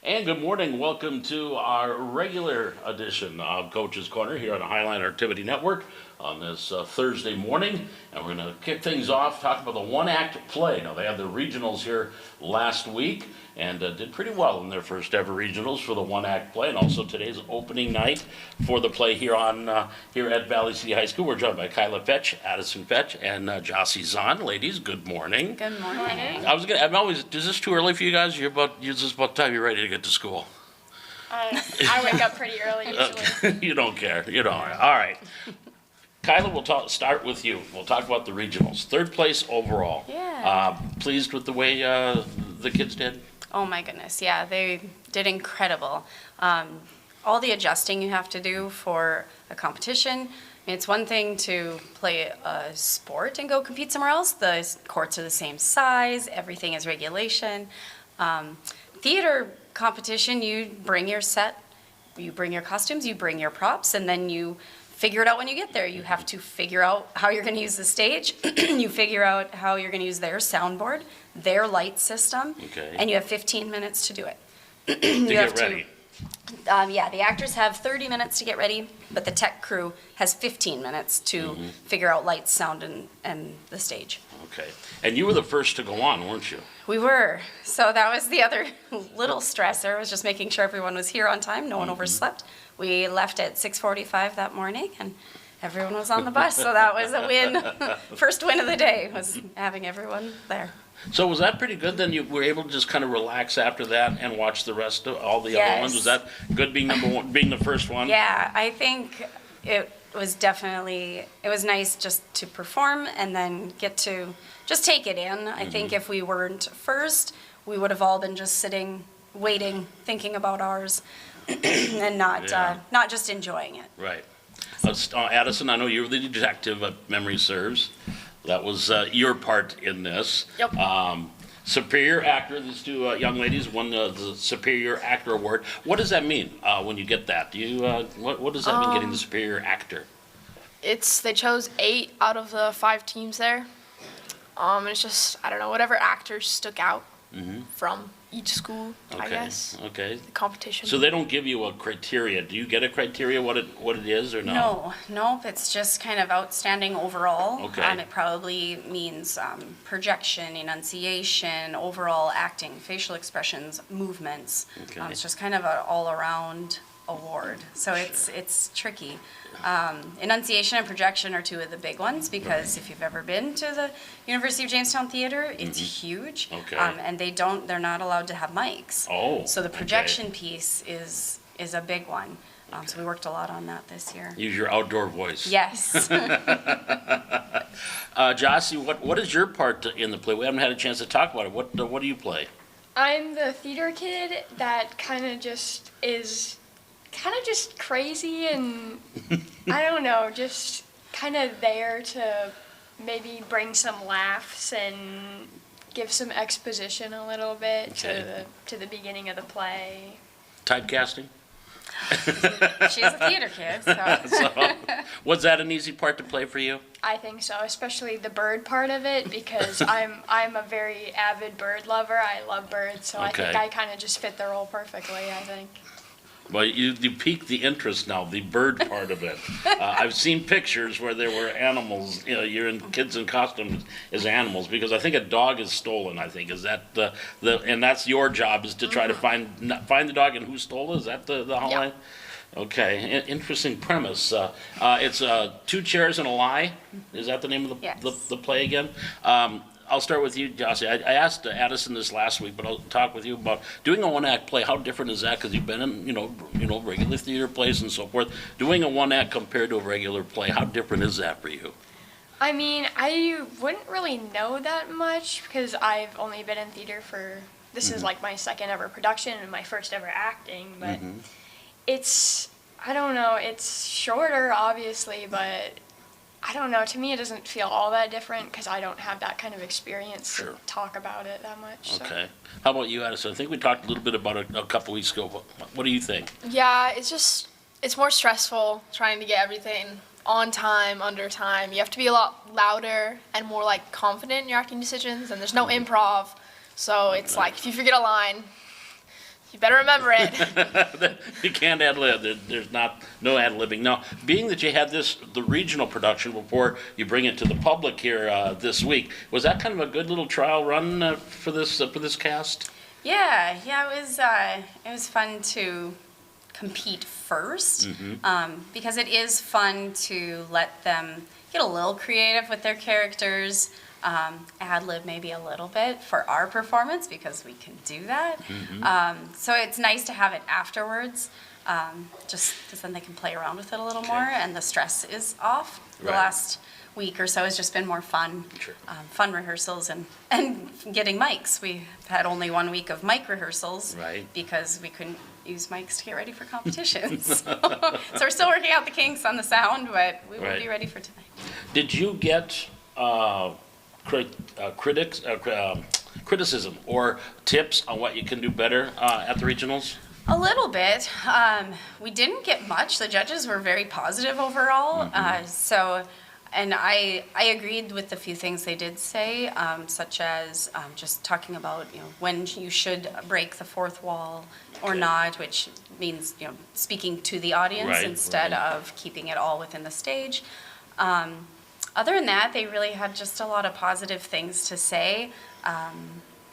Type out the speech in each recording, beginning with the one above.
And good morning. Welcome to our regular edition of Coach's Corner here on the Highline Activity Network on this Thursday morning. And we're going to kick things off, talk about the one-act play. Now, they had the regionals here last week and did pretty well in their first ever regionals for the one-act play. And also today's opening night for the play here here at Valley City High School. We're joined by Kyla Fetch, Addison Fetch, and Jossie Zahn. Ladies, good morning. Good morning. Is this too early for you guys? Is this about the time you're ready to get to school? I wake up pretty early usually. You don't care. You don't. All right. Kyla, we'll start with you. We'll talk about the regionals. Third place overall. Yeah. Pleased with the way the kids did? Oh my goodness, yeah, they did incredible. All the adjusting you have to do for a competition. I mean, it's one thing to play a sport and go compete somewhere else. The courts are the same size, everything is regulation. Theater competition, you bring your set, you bring your costumes, you bring your props, and then you figure it out when you get there. You have to figure out how you're going to use the stage. You figure out how you're going to use their soundboard, their light system, Okay. and you have 15 minutes to do it. To get ready. Yeah, the actors have 30 minutes to get ready, but the tech crew has 15 minutes to figure out lights, sound, and the stage. Okay. And you were the first to go on, weren't you? We were. So that was the other little stressor, was just making sure everyone was here on time, no one overslept. We left at 6:45 that morning, and everyone was on the bus, so that was a win. First win of the day was having everyone there. So was that pretty good? Then you were able to just kind of relax after that and watch the rest of all the other ones? Was that good being number one, being the first one? Yeah, I think it was nice just to perform and then get to just take it in. I think if we weren't first, we would have all been just sitting, waiting, thinking about ours, and not just enjoying it. Right. Addison, I know you were the detective, if memory serves. That was your part in this. Yep. Superior actor, these two young ladies won the Superior Actor Award. What does that mean when you get that? What does that mean, getting the Superior Actor? They chose 8 out of the 5 teams there. It's just, I don't know, whatever actors stuck out from each school, I guess. Okay. The competition. So they don't give you a criteria. Do you get a criteria what it is or no? Nope. It's just kind of outstanding overall. Okay. It probably means projection, enunciation, overall acting, facial expressions, movements. Okay. It's just kind of an all-around award. So it's tricky. Enunciation and projection are two of the big ones because if you've ever been to the University of Jamestown Theater, it's huge. Okay. And they're not allowed to have mics. Oh, So the okay. projection piece is a big one. So we worked a lot on that this year. Use your outdoor voice. Yes. Jossie, what is your part in the play? We haven't had a chance to talk about it. What do you play? I'm the theater kid that kind of just crazy and I don't know, just kind of there to maybe bring some laughs and give some exposition a little bit Okay. to the beginning of the play. Typecasting? She's a theater kid, so. So, was that an easy part to play for you? I think so, especially the bird part of it because I'm a very avid bird lover. I love birds, so I think Okay. I kind of just fit the role perfectly, I think. Well, you piqued the interest now, the bird part of it. I've seen pictures where there were animals, you're in kids in costumes as animals, because I think a dog is stolen, I think. Is that and that's your job, is to try to find the dog and who stole it? Is that the hotline? Okay, interesting premise. It's 2 chairs and a lie. Is that the name of the play again? I'll start with you, Jossie. I asked Addison this last week, but I'll talk with you about doing a one-act play. How different is that? Because you've been in, regular theater plays and so forth. Doing a one-act compared to a regular play, how different is that for you? I mean, I wouldn't really know that much because I've only been in theater this is like my second ever production and my first ever acting, but I don't know, it's shorter obviously, but I don't know, to me it doesn't feel all that different because I don't have that kind of experience to talk about it that much. Okay. How about you, Addison? I think we talked a little bit about it a couple weeks ago. What do you think? Yeah, it's more stressful trying to get everything on time, under time. You have to be a lot louder and more like confident in your acting decisions, and there's no improv. So it's like if you forget a line, You better remember it. You can't ad lib. There's no ad libbing. Now, being that you had the regional production before you bring it to the public here this week, was that kind of a good little trial run for this cast? Yeah, it was fun to compete first, because it is fun to let them get a little creative with their characters, ad lib maybe a little bit for our performance because we can do that. So it's nice to have it afterwards, just because then they can play around with it a little more and the stress is off. The Right. last week or so has just been more fun, Sure. fun rehearsals and getting mics. We had only 1 week of mic rehearsals Right. because we couldn't use mics to get ready for competitions. So we're still working out the kinks on the sound, but we will Right. be ready for tonight. Did you get criticism or tips on what you can do better at the regionals? A little bit. We didn't get much. The judges were very positive overall. And I agreed with the few things they did say, such as just talking about when you should break the fourth wall or Okay. not, which means speaking to the audience Right, instead right. of keeping it all within the stage. Other than that, they really had just a lot of positive things to say.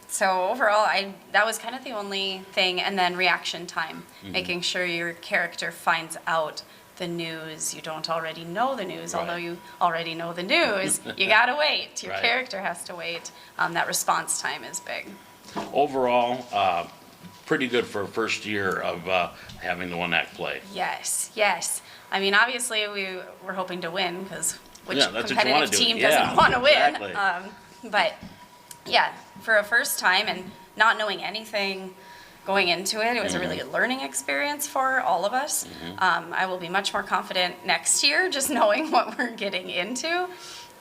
So overall, that was kind of the only thing. And then reaction time, making sure your character finds out the news. You don't already know the news, Right. although you already know the news. You gotta wait. Your Right. character has to wait. That response time is big. Overall, pretty good for a first year of having the one act play. Yes, yes. I mean, obviously, we're hoping to win because which Yeah, that's what you wanna competitive do. team Yeah, doesn't want to win? exactly. But yeah, for a first time and not knowing anything going into it, it was a really good learning experience for all of us. I will be much more confident next year just knowing what we're getting into.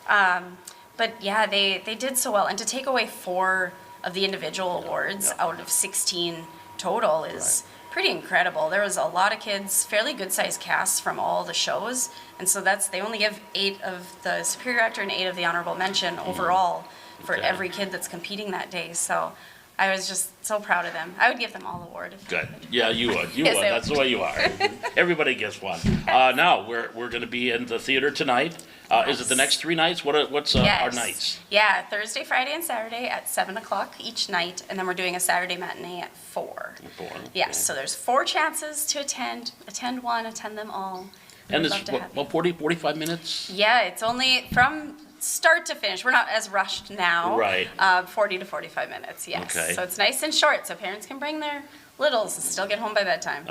But yeah, they did so well. And to take away 4 of the individual awards out of 16 total is pretty incredible. There was a lot of kids, fairly good sized casts from all the shows. And so they only give 8 of the superior actor and 8 of the honorable mention overall for Okay. every kid that's competing that day. So I was just so proud of them. I would give them all award. Good. Yeah, you would. You Yes, would. I That's would. the way you are. Everybody gets one. Now we're going to be in the theater tonight. Is it the next 3 nights? What's our Yes. nights? Yeah, Thursday, Friday, and Saturday at 7 o'clock each night, and then we're doing a Saturday matinee at 4. 4. Yes, so there's 4 chances to attend. Attend one, attend them all. And We'd it's love to have you. 45 minutes? Yeah, it's only from start to finish. We're not as rushed now. Right. 40 to 45 minutes, yes. Okay. So it's nice and short, so parents can bring their littles and still get home by bedtime.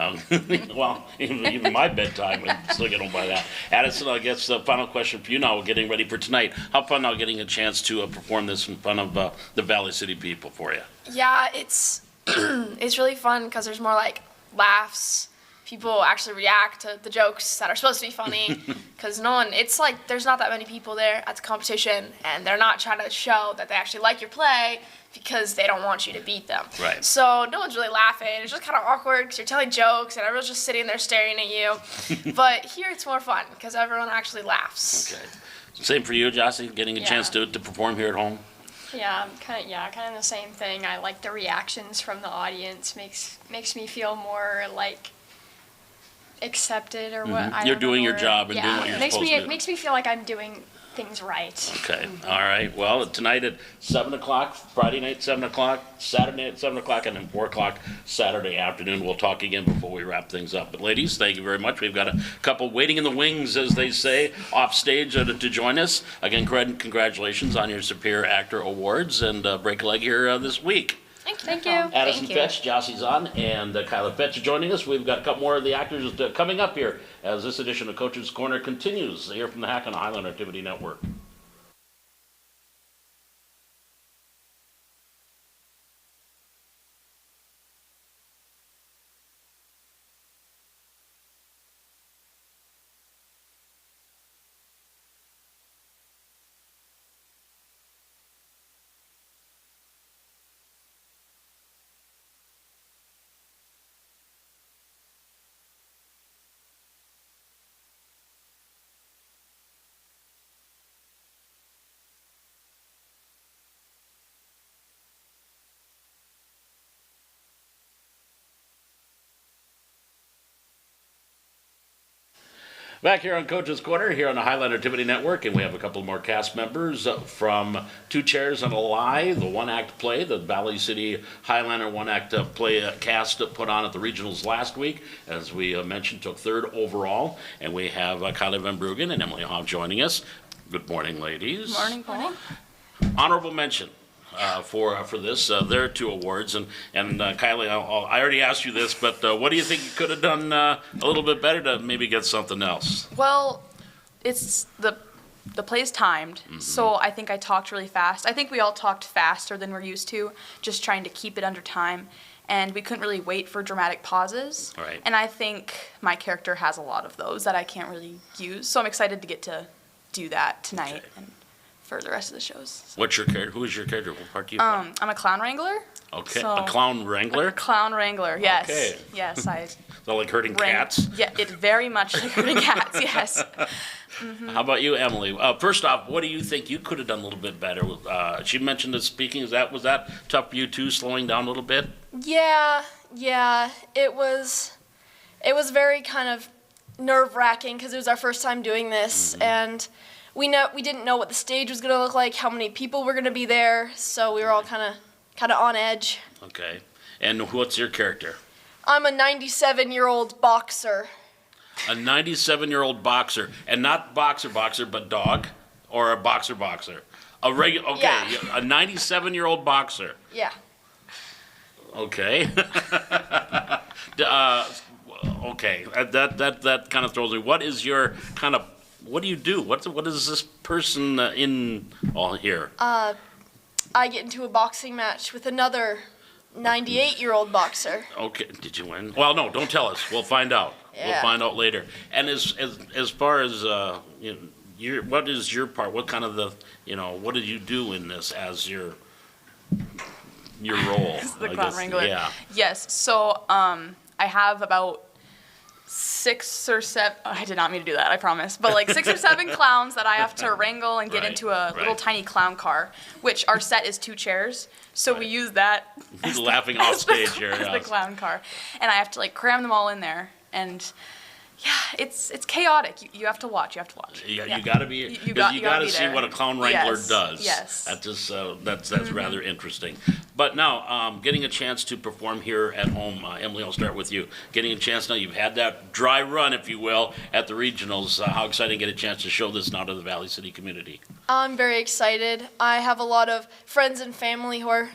Well, even my bedtime would still get home by that. Addison, I guess the final question for you now, we're getting ready for tonight. How fun now getting a chance to perform this in front of the Valley City people for you? Yeah, it's it's really fun because there's more like laughs. People actually react to the jokes that are supposed to be funny because it's like there's not that many people there at the competition and they're not trying to show that they actually like your play because they don't want you to beat them. Right. So no one's really laughing. It's just kind of awkward because you're telling jokes and everyone's just sitting there staring at you. But here it's more fun because everyone actually laughs. Okay. Same for you, Jossie, getting a chance Yeah. to perform here at home? Yeah, kind of the same thing. I like the reactions from the audience. Makes me feel more like accepted or what. I You're don't know doing the your word. job and yeah. doing what you're makes supposed me to do. It makes me feel like I'm doing things right. Okay, all right. Well, tonight at 7 o'clock, Friday night, 7 o'clock, Saturday at 7 o'clock, and then 4 o'clock Saturday afternoon. We'll talk again before we wrap things up. But ladies, thank you very much. We've got a couple waiting in the wings, as they say, off stage to join us. Again, congratulations on your Superior Actor Awards and break a leg here this week. Thank you. Addison Thank you. Fetch, Jossie Zahn, and Kyla Fetch are joining us. We've got a couple more of the actors coming up here as this edition of Coach's Corner continues here from the Hack on Highland Activity Network. Back here on Coach's Corner, here on the Highlander Activity Network, and we have a couple more cast members from Two Chairs and a Lie, the one-act play, the Valley City Highlander one-act play cast put on at the regionals last week. As we mentioned, took third overall, and we have Kylie Van Bruggen and Emily Hoff joining us. Good morning, ladies. Morning, Paul. Honorable mention. For this, there are 2 awards, and Kylie, I already asked you this, but what do you think you could have done a little bit better to maybe get something else? Well, it's the play's timed, so I think I talked really fast. I think we all talked faster than we're used to, just trying to keep it under time, and we couldn't really wait for dramatic pauses. Right. And I think my character has a lot of those that I can't really use, so I'm excited to get to do that tonight. Okay. And for the rest of the shows. So. What's your character? Who is your character? What part do you play? I'm a clown wrangler. Okay, so- a clown wrangler? A clown wrangler, yes. Okay. Yes, I So like herding wrang- cats? Yeah, it very much like herding cats, yes. How about you, Emily? First off, what do you think you could have done a little bit better? She mentioned that speaking. Was that tough for you too, slowing down a little bit? Yeah, it was very kind of nerve-wracking because it was our first time doing this, and we didn't know what the stage was going to look like, how many people were going to be there, so we were all kind of on edge. Okay. And what's your character? I'm a 97-year-old boxer. A 97-year-old boxer, and not boxer, but dog, or a boxer. A regular. Okay, Yeah. a 97-year-old boxer. Yeah. Okay. Okay. That kind of throws me. What is your kind of? What do you do? What is this person in all here? I get into a boxing match with another 98-year-old boxer. Okay. Did you win? Well, no. Don't tell us. We'll find out. We'll Yeah. find out later. And as far as what is your part? What kind of what did you do in this as your role? The I clown guess? wrangler. Yeah. Yes. So I have about 6 or 7. I did not mean to do that. I promise. But like 6 or 7 clowns that I have to wrangle and get Right, into a little right. tiny clown car, which our set is 2 chairs. So we Right. use that He's laughing off stage here. as the Yes. clown car, and I have to like cram them all in there. And yeah, it's chaotic. You have to watch. You have to watch. Yeah, Yeah. you got to be. You You gotta got to be see there. what a clown wrangler Yes, does. yes. That just that's rather interesting. But now, getting a chance to perform here at home, Emily, I'll start with you. Getting a chance now, you've had that dry run, if you will, at the regionals. How exciting to get a chance to show this now to the Valley City community. I'm very excited. I have a lot of friends and family who are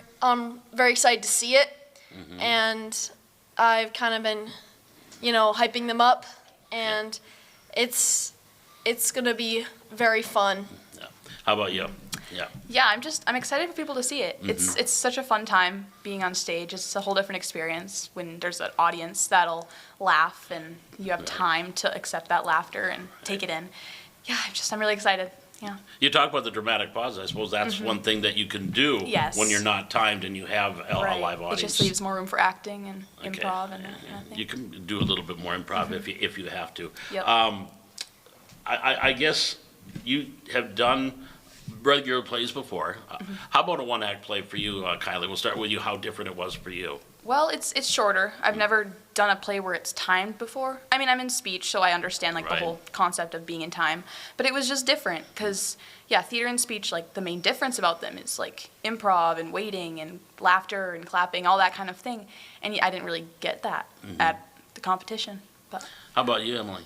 very excited to see it, and I've kind of been, hyping them up, and it's gonna be very fun. Yeah. How about you? Yeah. Yeah, I'm excited for people to see it. It's such a fun time being on stage. It's a whole different experience when there's an audience that'll laugh and you have time to accept that laughter and take it in. Yeah, I'm really excited. Yeah. You talk about the dramatic pause. I suppose that's one thing that you can do Yes. when you're not timed and you have a live It audience. just leaves more room for acting and Okay. improv and that kind of thing. You can do a little bit more improv if you have to. Yep. I guess you have done regular plays before. How about a one-act play for you, Kylie? We'll start with you. How different it was for you? Well, it's shorter. I've never done a play where it's timed before. I mean, I'm in speech, so I understand like Right. the whole concept of being in time. But it was just different because, yeah, theater and speech, like the main difference about them is like improv and waiting and laughter and clapping, all that kind of thing. And I didn't really get that at the competition. But How about you, Emily?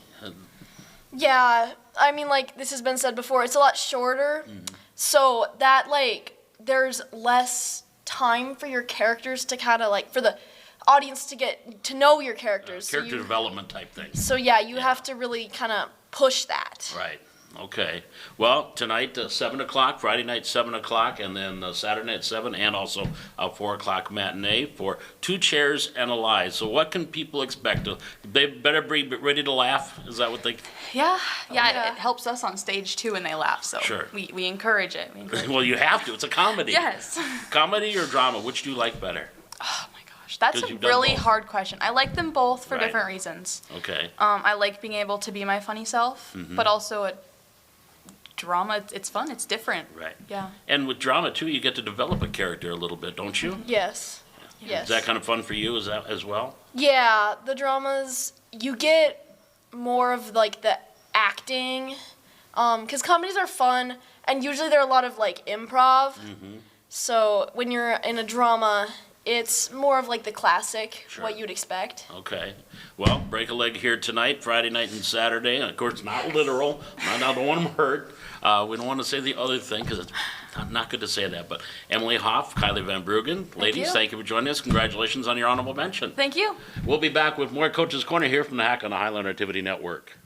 Yeah, I mean, like this has been said before, it's a lot shorter, so that there's less time for your characters to kind of for the audience to get to know your characters. Character development type thing. So yeah, you have to really kind of push that. Right. Okay. Well, tonight, 7 o'clock, Friday night, 7 o'clock, and then Saturday night, 7, and also a 4 o'clock matinee for Two Chairs and a Lie. So what can people expect? They better be ready to laugh? Is that what they... yeah, Yeah. it helps us on stage too when they laugh. So Sure. we encourage it. We encourage Well, you have to. It's a comedy. Yes. Comedy or drama? Which do you like better? Oh my gosh, that's 'Cause a you've done really both. hard question. I like them both for Right. different reasons. Okay. I like being able to be my funny self, but also a drama. It's fun. It's different. Right. Yeah. And with drama, too, you get to develop a character a little bit, don't you? Yes. Yes. Is that kind of fun for you as well? Yeah, the dramas, you get more of the acting, because comedies are fun, and usually there are a lot of like improv. So when you're in a drama, it's more of like the classic, Sure. what you'd expect. Okay. Well, break a leg here tonight, Friday night and Saturday. And of course, not literal. I don't want them hurt. We don't want to say the other thing because it's not good to say that. But Emily Hoff, Kylie Van Bruggen, ladies, you. thank you for joining us. Congratulations on your honorable mention. Thank you. We'll be back with more Coach's Corner here from the Hack on the Highland Activity Network.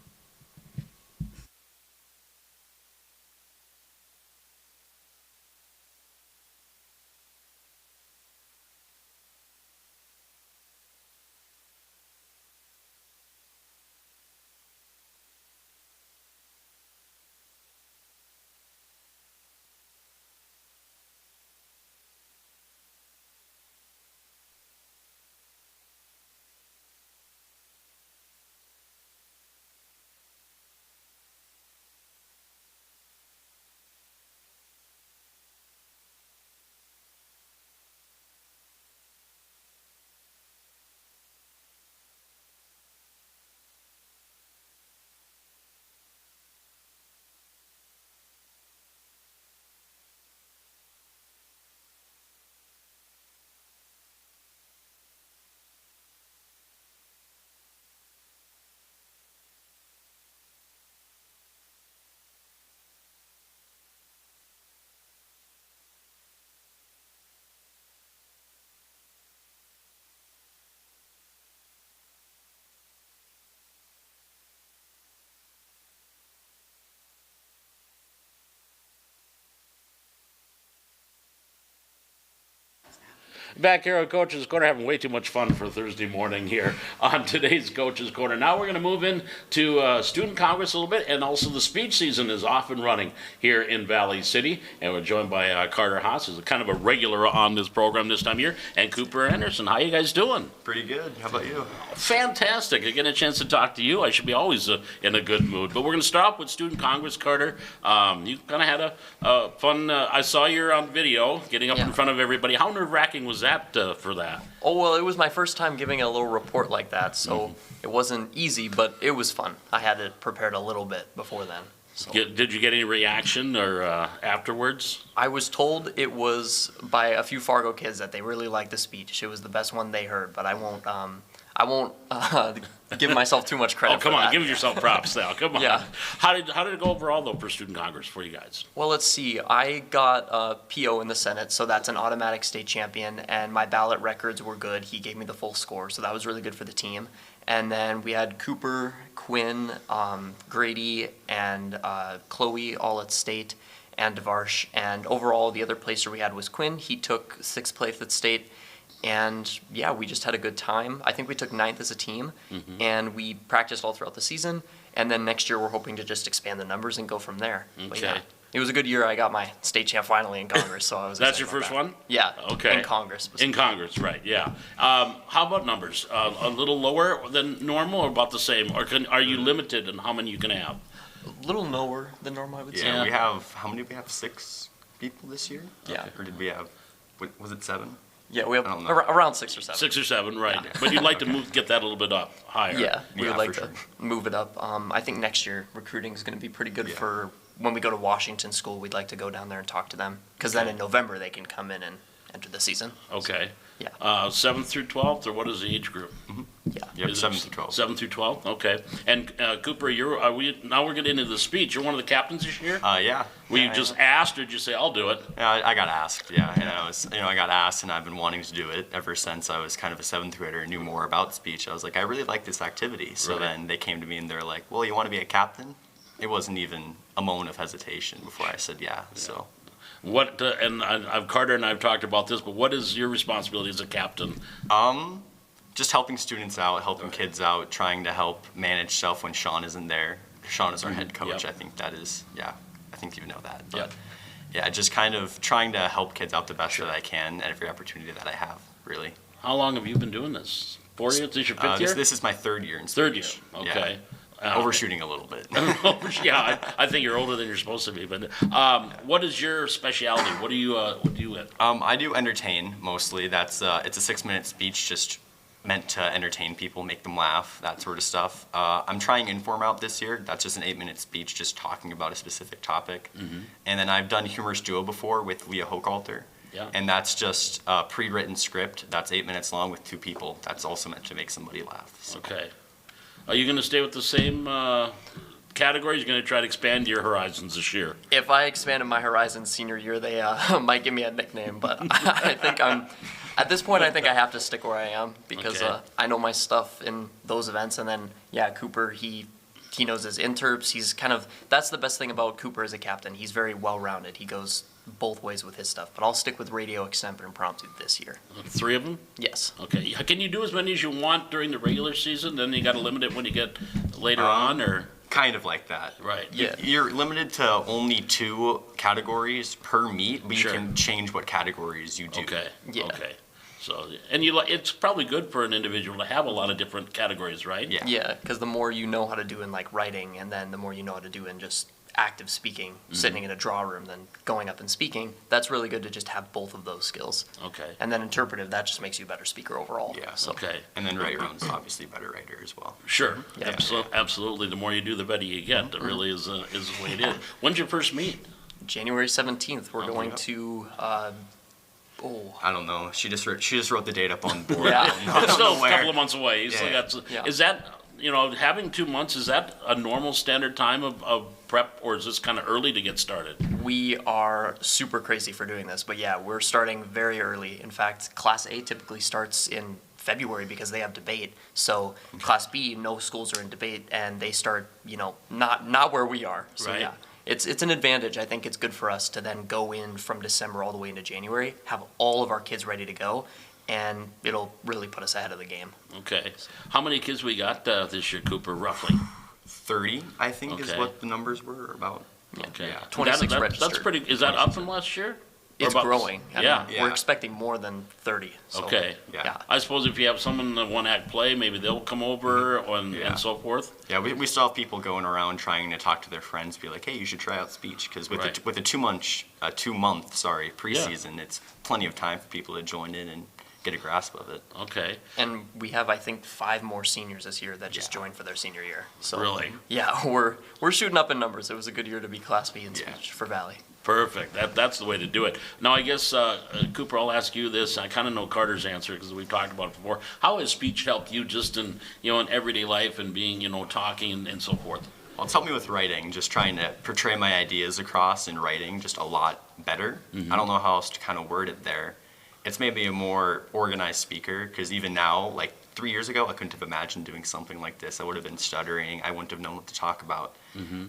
Back here at Coach's Corner, having way too much fun for Thursday morning here on today's Coach's Corner. Now we're going to move into Student Congress a little bit, and also the speech season is off and running here in Valley City. And we're joined by Carter Haas, who's kind of a regular on this program this time of year, and Cooper Anderson. How you guys doing? Pretty good. How about you? Fantastic. I get a chance to talk to you. I should be always in a good mood. But we're going to start off with Student Congress, Carter. You kind of had a fun, I saw you on video getting up in front of everybody. How nerve-wracking was that for that? Oh, well, it was my first time giving a little report like that, so it wasn't easy, but it was fun. I had it prepared a little bit before then. So. Did you get any reaction or afterwards? I was told it was by a few Fargo kids that they really liked the speech. It was the best one they heard, but I won't give myself too much credit. Oh, come for on, that. give yourself props now. Come on. Yeah. How did it go overall though for Student Congress for you guys? Well, let's see. I got a PO in the Senate, so that's an automatic state champion, and my ballot records were good. He gave me the full score, so that was really good for the team. And then we had Cooper, Quinn, Grady, and Chloe all at state, and Devarsh. And overall, the other placer we had was Quinn. He took 6th place at state. And yeah, we just had a good time. I think we took 9th as a team, and we practiced all throughout the season. And then next year, we're hoping to just expand the numbers and go from there. But Okay. yeah, it was a good year. I got my state champ finally in Congress, so I was. That's excited your about first that. one? Yeah. Okay. In Congress. In Congress, right, yeah. How about numbers? A little lower than normal or about the same? Or are you limited in how many you can have? A little lower than normal, I would say. Yeah, we have, how many do we have? 6 people this year? Yeah. Or did we have, was it 7? Yeah, we have I don't know. around 6 or 7. 6 or 7, right. But you'd like to get that a little bit up, higher. Yeah, we Yeah, would like for to move it up. I think next year recruiting is going to be pretty good Yeah. for when we go to Washington School. We'd like to go down there and talk to them because then in November they can come in and enter the season. Okay. Yeah. 7th through 12th, or what is the age group? Yeah. Yep, Is it 7 through 12. 7 through 12, okay. And Cooper, now we're getting into the speech. You're one of the captains this year? Yeah. Were you Yeah, just asked, or did you say, I'll do it? Yeah, I got asked, yeah. And I got asked, and I've been wanting to do it ever since I was kind of a 7th grader and knew more about speech. I was like, I really like this activity. So Right. then they came to me and they're like, well, you want to be a captain? It wasn't even a moment of hesitation before I said yeah. So. What, and Carter and I have talked about this, but what is your responsibility as a captain? Just helping students out, helping kids out, trying to help manage stuff when Sean isn't there. Sean is our head coach. Yep. I think that is, yeah, I think you know that. But Yep. yeah, just kind of trying to help kids out the best that I can at every opportunity that I have, really. How long have you been doing this? 4 years? This is your 5th year? This is my 3rd year in Third year, speech. okay. Yeah. Overshooting a little bit. Yeah, I think you're older than you're supposed to be. But what is your specialty? What do you at? I do entertain mostly. That's it's a 6-minute speech, just meant to entertain people, make them laugh, that sort of stuff. I'm trying Inform out this year. That's just an 8-minute speech just talking about a specific topic. And then I've done Humorous Duo before with Leah Hochhalter. Yeah. And that's just a pre-written script that's 8 minutes long with 2 people. That's also meant to make somebody laugh. So. Okay. Are you going to stay with the same categories? You're going to try to expand your horizons this year? If I expanded my horizons senior year, they might give me a nickname, but I think at this point, I think I have to stick where I am because Okay. I know my stuff in those events. And then, yeah, Cooper, he knows his interps. He's that's the best thing about Cooper as a captain. He's very well-rounded. He goes both ways with his stuff. But I'll stick with radio, extemp, and impromptu this year. 3 of them? Yes. Okay. Can you do as many as you want during the regular season? Then you got to limit it when you get later on, or? Kind of like that. Right. Yeah. You're limited to only 2 categories per meet, but Sure. you can change what categories you do. Okay. Yeah. Okay. So, and it's probably good for an individual to have a lot of different categories, right? Yeah. Yeah, because the more you know how to do in like writing, and then the more you know how to do in just active speaking, sitting in a draw room, then going up and speaking, that's really good to just have both of those skills. Okay. And then interpretive, that just makes you a better speaker overall. Yeah. So, Okay. And then write your own is obviously a better writer as well. Sure. Yeah. Absolutely. The more you do, the better you get. That really is the way it is. When's your first meet? January 17th, we're Oh, going yeah. to, I don't know. She just wrote the date up on the board. Yeah. I don't It's still know a where. couple of months away. So Yeah. that's, Yeah. Is that, having 2 months, is that a normal standard time of prep, or is this kind of early to get started? we are super crazy for doing this, but yeah, we're starting very early. In fact, Class A typically starts in February because they have debate. So Class B, no schools are in debate, and they start, not where we are. So Right. yeah, it's an advantage. I think it's good for us to then go in from December all the way into January, have all of our kids ready to go, and it'll really put us ahead of the game. Okay. How many kids we got this year, Cooper, roughly? 30, I think, is Okay. what the numbers were about. Okay. Yeah. 26 That's registered. pretty, is that up from last year? Or It's about- growing. I Yeah. mean, we're expecting more than 30. So, Okay. Yeah. I suppose if you have someone that want act play, maybe they'll come over Yeah. and so forth. Yeah, we still have people going around trying to talk to their friends, be like, hey, you should try out speech, because with Right. a 2-month preseason, it's plenty of time for people to join in and get a grasp of it. Okay. And we have, I think, 5 more seniors this year that just Yeah. joined for their senior year. So Really? yeah, we're shooting up in numbers. It was a good year to be Class B in Yeah. speech for Valley. Perfect. That's the way to do it. Now, I guess, Cooper, I'll ask you this. I kind of know Carter's answer because we've talked about it before. How has speech helped you just in everyday life and being, talking and so forth? Well, it's helped me with writing, just trying to portray my ideas across in writing just a lot better. I don't know how else to kind of word it there. It's made me a more organized speaker, because even now, like 3 years ago, I couldn't have imagined doing something like this. I would have been stuttering. I wouldn't have known what to talk about.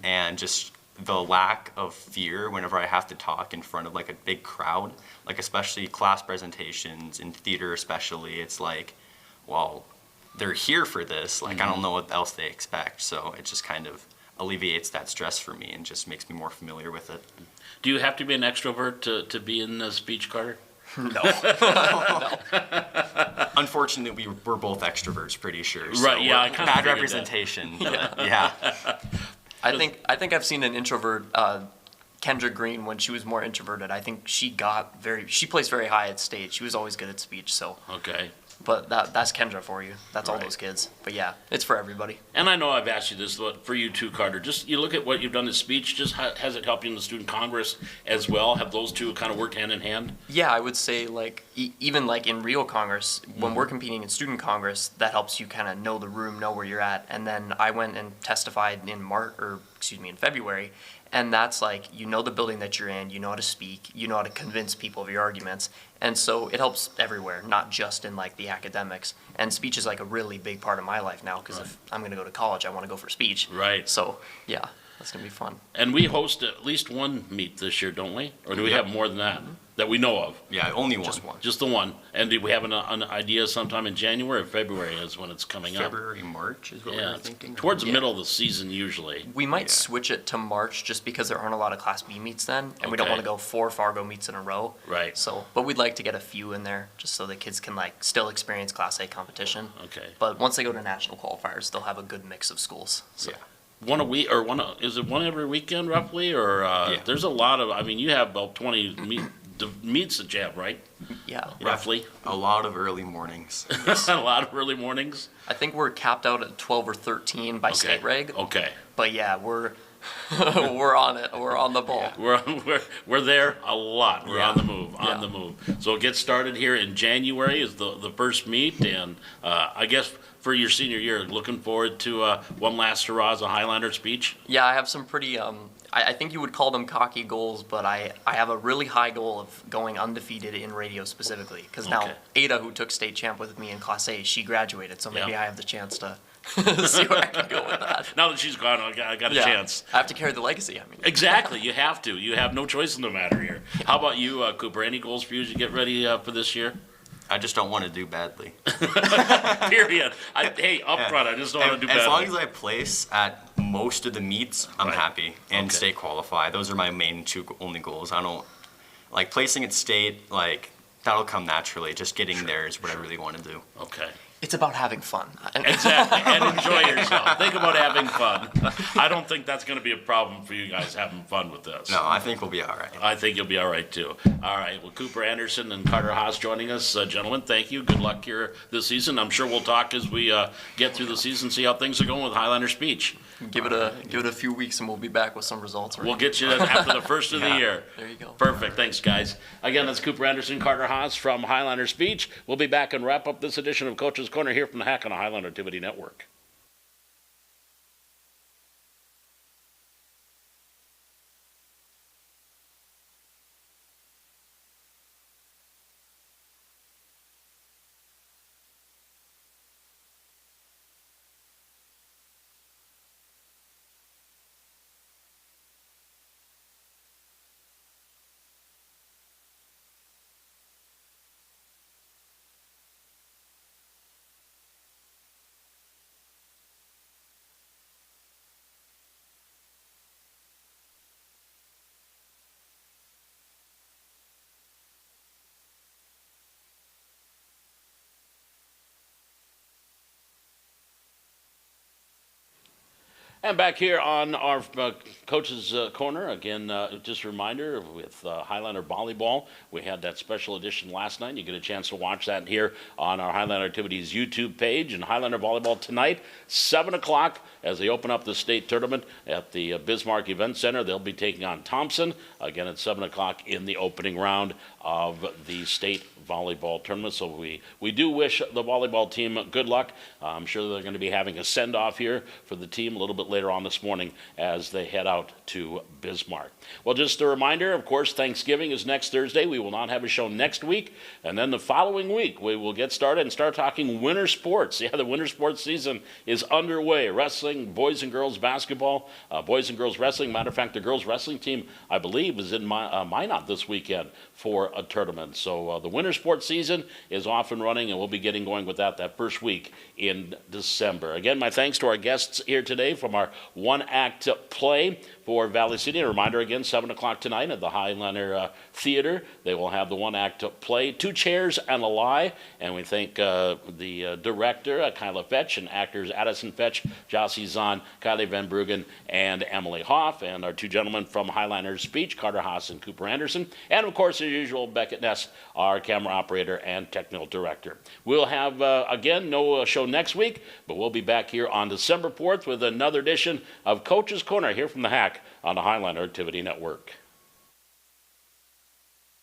And just the lack of fear whenever I have to talk in front of like a big crowd, like especially class presentations, in theater especially, it's like, well, they're here for this. Like, I don't know what else they expect. So it just kind of alleviates that stress for me and just makes me more familiar with it. Do you have to be an extrovert to be in speech, Carter? No. Unfortunately, we're both extroverts, pretty sure. So Right, yeah, I we're- kinda bad figured that. representation. But yeah. I think I've seen an introvert, Kendra Green, when she was more introverted. I think she placed very high at state. She was always good at speech. So, Okay. but that's Kendra for you. That's all Right. those kids. But yeah, it's for everybody. And I know I've asked you this, but for you too, Carter, just you look at what you've done in speech, just has it helped you in the Student Congress as well? Have those two kind of worked hand in hand? Yeah, I would say like even like in Rio Congress, when we're competing in Student Congress, that helps you kind of know the room, know where you're at. And then I went and testified in February, and that's like you know the building that you're in, you know how to speak, you know how to convince people of your arguments, and so it helps everywhere, not just in like the academics. And speech is like a really big part of my life now because if I'm going to go to college, I want to go for speech. Right. So yeah, that's going to be fun. And we host at least one meet this year, don't we? Or do we Yep. have more than that that we know of? Yeah, only one. Just one. Just the one. And do we have an idea sometime in January or February is when it's coming up? February, March is what Yeah, we're thinking. towards the Yeah. middle of the season usually. We might Yeah. switch it to March just because there aren't a lot of Class B meets then, and we don't Okay. want to go 4 Fargo meets in a row. Right. So, but we'd like to get a few in there just so the kids can like still experience Class A competition. Okay. But once they go to national qualifiers, they'll have a good mix of schools. So. Yeah. One a week, or is it one every weekend roughly? Or Yeah. there's a lot of, you have about 20 meets that you have, right? Yeah. Roughly. A lot of early mornings. A lot of early mornings. I think we're capped out at 12 or 13 by state reg. Okay. But yeah, we're we're on it. We're on the ball. We're there a lot. We're on the move. On Yeah. the move. So it gets started here in January is the first meet, and I guess for your senior year, looking forward to one last hurrah as a Highlander speech. Yeah, I have some pretty I think you would call them cocky goals, but I have a really high goal of going undefeated in radio specifically. Because now Okay. Ada, who took state champ with me in Class A, she graduated, so maybe Yeah. I have the chance to see where I can go with that. Now that she's gone, I got a Yeah. chance. I have to carry the legacy. I mean, Exactly, you have to. You have no choice in the matter here. How about you, Cooper? Any goals for you as you get ready for this year? I just don't want to do badly. Period. Hey, up front, I just don't want to do As long badly. as I place at most of the meets, I'm Right. happy, and Okay. state qualify. Those are my main two only goals. I don't like placing at state. Like that'll come naturally. Just getting there is what I really want to do. Okay. it's about having fun. Exactly, and enjoy yourself. Think about having fun. I don't think that's going to be a problem for you guys having fun with this. No, I think we'll be all right. I think you'll be all right too. All right. Well, Cooper Anderson and Carter Haas joining us, gentlemen. Thank you. Good luck here this season. I'm sure we'll talk as we get through the season, see how things are going with Highlander speech. Give it a few weeks and we'll be back with some results. We'll get you after the first of the Yeah. year. There you go. Perfect. Thanks, guys. Again, that's Cooper Anderson, Carter Haas from Highlander Speech. We'll be back and wrap up this edition of Coach's Corner here from the Hack on the Highlander Activity Network. And back here on our Coach's Corner, again, just a reminder with Highlander Volleyball, we had that special edition last night. You get a chance to watch that here on our Highlander Activities YouTube page. And Highlander Volleyball tonight, 7 o'clock, as they open up the state tournament at the Bismarck Event Center. They'll be taking on Thompson, again at 7 o'clock in the opening round of the state volleyball tournament. So we do wish the volleyball team good luck. I'm sure they're going to be having a send-off here for the team a little bit later on this morning as they head out to Bismarck. Well, just a reminder, of course, Thanksgiving is next Thursday. We will not have a show next week. And then the following week, we will get started and start talking winter sports. Yeah, the winter sports season is underway. Wrestling, boys and girls basketball, boys and girls wrestling. Matter of fact, the girls wrestling team, I believe, is in Minot this weekend for a tournament. So the winter sports season is off and running, and we'll be getting going with that first week in December. Again, my thanks to our guests here today from our one-act play for Valley City. A reminder again, 7 o'clock tonight at the Highlander Theater. They will have the one-act play, Two Chairs and a Lie. And we thank the director, Kyla Fetch, and actors Addison Fetch, Jossie Zahn, Kylie Van Bruggen, and Emily Hoff, and our two gentlemen from Highlander's Speech, Carter Haas and Cooper Anderson. And, of course, as usual, Beckett Ness, our camera operator and technical director. We'll have, again, no show next week, but we'll be back here on December 4th with another edition of Coach's Corner here from the Hack on the Highlander Activity Network.